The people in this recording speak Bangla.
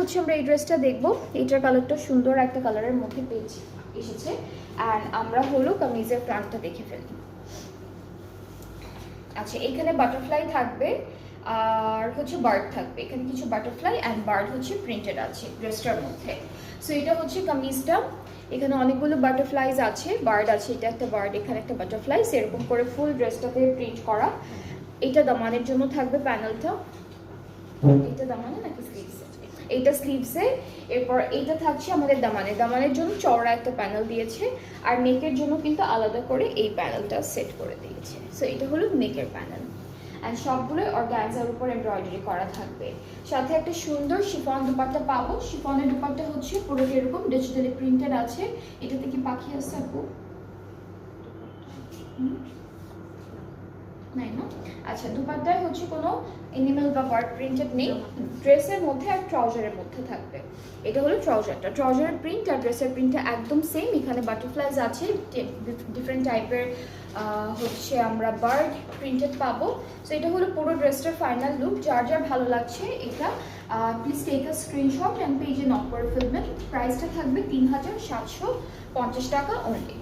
হচ্ছে আমরা এই ড্রেসটা দেখবো। এইটার কালারটা সুন্দর একটা কালারের মধ্যে পেয়েছি এসেছে। অ্যান্ড আমরা হলো কামিজের ফ্রন্টটা দেখে ফেলি। আচ্ছা, এখানে বাটারফ্লাই থাকবে আর হচ্ছে বার্ড থাকবে। এখানে কিছু বাটারফ্লাই অ্যান্ড বার্ড হচ্ছে প্রিন্টেড আছে ড্রেসটার মধ্যে। সো এটা হচ্ছে কামিজটা। এখানে অনেকগুলো বাটারফ্লাইজ আছে, বার্ড আছে, এটা একটা বার্ড, এখানে একটা বাটারফ্লাই, এরকম করে ফুল ড্রেসটাতে প্রিন্ট করা। এটা দামানের জন্য থাকবে প্যানেলটা। এটা দামানে নাকি স্লিভসে? এইটা স্লিভসে। এরপর এইটা থাকছে আমাদের দামানের জন্য চওড়া একটা প্যানেল দিয়েছে, আর নেকের জন্য কিন্তু আলাদা করে এই প্যানেলটা সেট করে দিয়েছে। সো এটা হলো নেকের প্যানেল। অ্যান্ড সবগুলো অর্গানজার উপর এমব্রয়ডারি করা থাকবে। সাথে একটা সুন্দর শিফন দুপাট্টা পাবো। শিফনের দুপাট্টা হচ্ছে পুরোটা এরকম ডিজিটালি প্রিন্টেড আছে। এটাতে কি পাখি আছে আপু? নাই না? আচ্ছা, দুপাট্টায় হচ্ছে কোনো এনিমেল বা বার্ড প্রিন্টেড নেই। ড্রেসের মধ্যে আর ট্রাউজারের মধ্যে থাকবে। এটা হলো ট্রাউজারটা। ট্রাউজারের প্রিন্ট আর ড্রেসের প্রিন্টটা একদম সেম। এখানে বাটারফ্লাইজ আছে, ডিফারেন্ট টাইপের হচ্ছে আমরা বার্ড প্রিন্টেড পাবো। সো এটা হলো পুরো ড্রেসটার ফাইনাল লুক। যার যার ভালো লাগছে এটা please take a screenshot and পেজে নক করে ফেলবেন। প্রাইসটা থাকবে 3750 টাকা অনলি।